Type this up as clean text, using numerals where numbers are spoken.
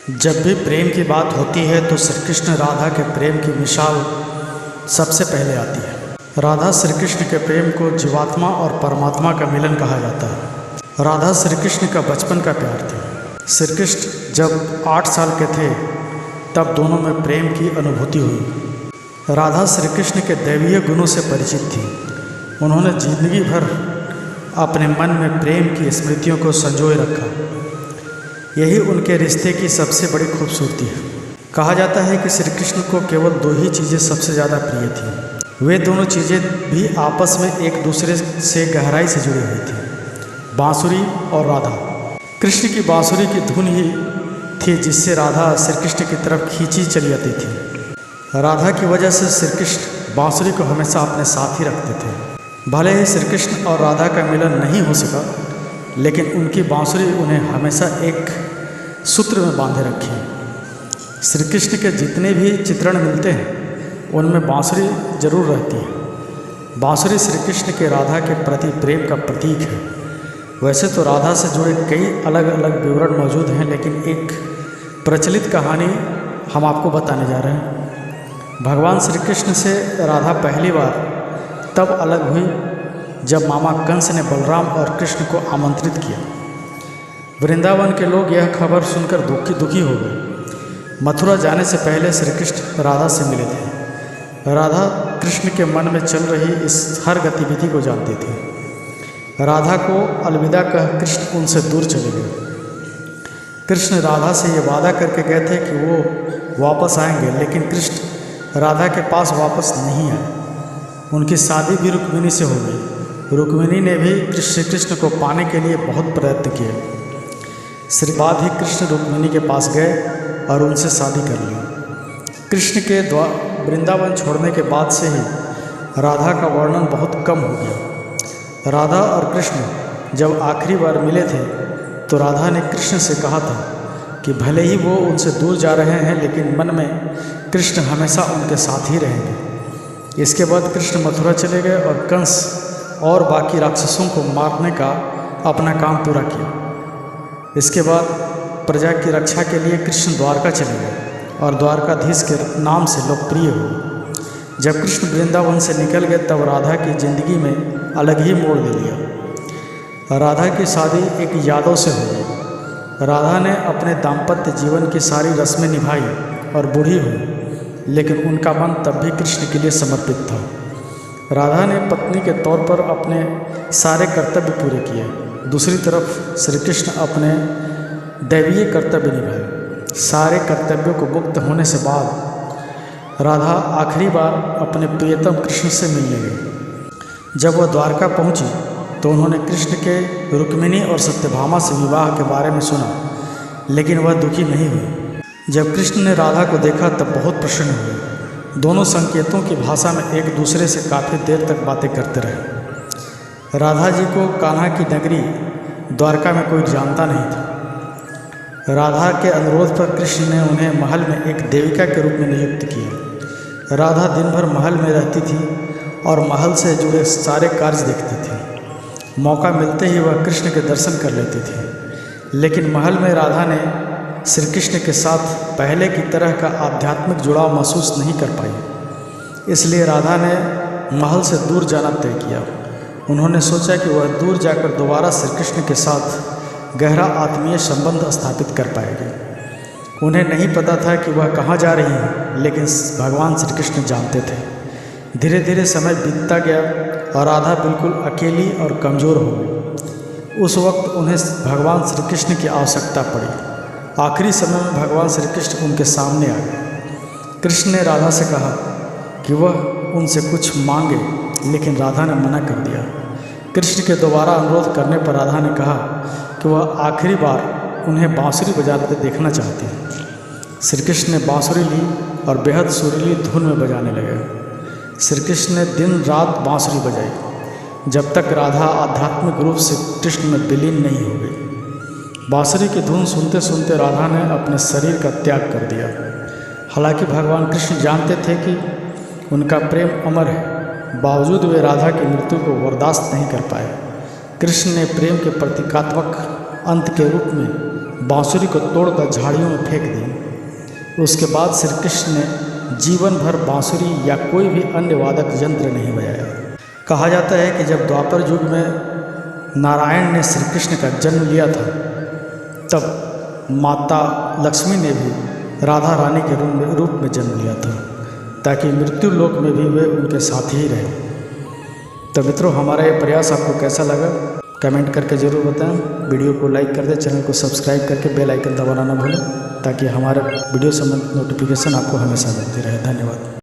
जब भी प्रेम की बात होती है तो श्री कृष्ण राधा के प्रेम की मिसाल सबसे पहले आती है। राधा श्री कृष्ण के प्रेम को जीवात्मा और परमात्मा का मिलन कहा जाता है। राधा श्री कृष्ण का बचपन का प्यार थी। श्री कृष्ण जब 8 साल के थे तब दोनों में प्रेम की अनुभूति हुई। राधा श्री कृष्ण के दैवीय गुणों से परिचित थी। उन्होंने जिंदगी भर अपने मन में प्रेम की स्मृतियों को संजोए रखा। यही उनके रिश्ते की सबसे बड़ी खूबसूरती है। कहा जाता है कि श्री कृष्ण को केवल 2 ही चीज़ें सबसे ज़्यादा प्रिय थीं। वे दोनों चीज़ें भी आपस में एक दूसरे से गहराई से जुड़ी हुई थी, बांसुरी और राधा। कृष्ण की बांसुरी की धुन ही थी जिससे राधा श्री कृष्ण की तरफ खींची चली आती थी। राधा की वजह से श्री कृष्ण बांसुरी को हमेशा अपने साथ ही रखते थे। भले ही श्री कृष्ण और राधा का मिलन नहीं हो सका, लेकिन उनकी बांसुरी उन्हें हमेशा एक सूत्र में बांधे रखी। श्री कृष्ण के जितने भी चित्रण मिलते हैं उनमें बांसुरी जरूर रहती है। बांसुरी श्री कृष्ण के राधा के प्रति प्रेम का प्रतीक है। वैसे तो राधा से जुड़े कई अलग अलग विवरण मौजूद हैं, लेकिन एक प्रचलित कहानी हम आपको बताने जा रहे हैं। भगवान श्री कृष्ण से राधा पहली बार तब अलग हुई जब मामा कंस ने बलराम और कृष्ण को आमंत्रित किया। वृंदावन के लोग यह खबर सुनकर दुखी हो गए। मथुरा जाने से पहले श्री कृष्ण राधा से मिले थे। राधा कृष्ण के मन में चल रही इस हर गतिविधि को जानती थी। राधा को अलविदा कह कृष्ण उनसे दूर चले गए। कृष्ण राधा से ये वादा करके गए थे कि वो वापस आएंगे, लेकिन कृष्ण राधा के पास वापस नहीं आए। उनकी शादी भी रुक्मिणी से हो गई। रुक्मिणी ने भी श्री कृष्ण को पाने के लिए बहुत प्रयत्न किए। श्री बाद ही कृष्ण रुक्मिणी के पास गए और उनसे शादी कर ली। कृष्ण के वृंदावन छोड़ने के बाद से ही राधा का वर्णन बहुत कम हो गया। राधा और कृष्ण जब आखिरी बार मिले थे तो राधा ने कृष्ण से कहा था कि भले ही वो उनसे दूर जा रहे हैं, लेकिन मन में कृष्ण हमेशा उनके साथ ही रहेंगे। इसके बाद कृष्ण मथुरा चले गए और कंस और बाकी राक्षसों को मारने का अपना काम पूरा किया। इसके बाद प्रजा की रक्षा के लिए कृष्ण द्वारका चले गए और द्वारकाधीश के नाम से लोकप्रिय हुए। जब कृष्ण वृंदावन से निकल गए तब राधा की जिंदगी में अलग ही मोड़ ले लिया। राधा की शादी एक यादव से हो गई। राधा ने अपने दाम्पत्य जीवन की सारी रस्में निभाई और बूढ़ी हुई, लेकिन उनका मन तब भी कृष्ण के लिए समर्पित था। राधा ने पत्नी के तौर पर अपने सारे कर्तव्य पूरे किए। दूसरी तरफ श्री कृष्ण अपने दैवीय कर्तव्य निभाए। सारे कर्तव्यों को मुक्त होने से बाद राधा आखिरी बार अपने प्रियतम कृष्ण से मिलने गई। जब वह द्वारका पहुंची तो उन्होंने कृष्ण के रुक्मिणी और सत्यभामा से विवाह के बारे में सुना, लेकिन वह दुखी नहीं हुई। जब कृष्ण ने राधा को देखा तब बहुत प्रसन्न हुए। दोनों संकेतों की भाषा में एक दूसरे से काफ़ी देर तक बातें करते रहे। राधा जी को कान्हा की नगरी द्वारका में कोई जानता नहीं था। राधा के अनुरोध पर कृष्ण ने उन्हें महल में एक देविका के रूप में नियुक्त किया। राधा दिन भर महल में रहती थी और महल से जुड़े सारे कार्य देखती थी। मौका मिलते ही वह कृष्ण के दर्शन कर लेती थी, लेकिन महल में राधा ने श्री कृष्ण के साथ पहले की तरह का आध्यात्मिक जुड़ाव महसूस नहीं कर पाई। इसलिए राधा ने महल से दूर जाना तय किया। उन्होंने सोचा कि वह दूर जाकर दोबारा श्री कृष्ण के साथ गहरा आत्मीय संबंध स्थापित कर पाएगी। उन्हें नहीं पता था कि वह कहाँ जा रही हैं, लेकिन भगवान श्री कृष्ण जानते थे। धीरे धीरे समय बीतता गया और राधा बिल्कुल अकेली और कमज़ोर हो गई। उस वक्त उन्हें भगवान श्री कृष्ण की आवश्यकता पड़ी। आखिरी समय में भगवान श्री कृष्ण उनके सामने आ गए। कृष्ण ने राधा से कहा कि वह उनसे कुछ मांगे, लेकिन राधा ने मना कर दिया। कृष्ण के दोबारा अनुरोध करने पर राधा ने कहा कि वह आखिरी बार उन्हें बांसुरी बजाते देखना चाहती है। श्री कृष्ण ने बांसुरी ली और बेहद सुरीली धुन में बजाने लगे। श्री कृष्ण ने दिन रात बांसुरी बजाई जब तक राधा आध्यात्मिक रूप से कृष्ण में विलीन नहीं हो गई। बांसुरी की धुन सुनते सुनते राधा ने अपने शरीर का त्याग कर दिया। हालांकि भगवान कृष्ण जानते थे कि उनका प्रेम अमर है, बावजूद वे राधा की मृत्यु को बर्दाश्त नहीं कर पाए। कृष्ण ने प्रेम के प्रतीकात्मक अंत के रूप में बांसुरी को तोड़कर झाड़ियों में फेंक दी। उसके बाद श्री कृष्ण ने जीवन भर बांसुरी या कोई भी अन्य वादक यंत्र नहीं बजाया। कहा जाता है कि जब द्वापर युग में नारायण ने श्री कृष्ण का जन्म लिया था, तब माता लक्ष्मी ने भी राधा रानी के रूप में जन्म लिया था, ताकि मृत्यु लोक में भी वे उनके साथ ही रहे। तो मित्रों, हमारा ये प्रयास आपको कैसा लगा कमेंट करके ज़रूर बताएं। वीडियो को लाइक कर दें, चैनल को सब्सक्राइब करके बेल आइकन दबाना ना भूलें, ताकि हमारे वीडियो संबंधित नोटिफिकेशन आपको हमेशा मिलती रहे। धन्यवाद।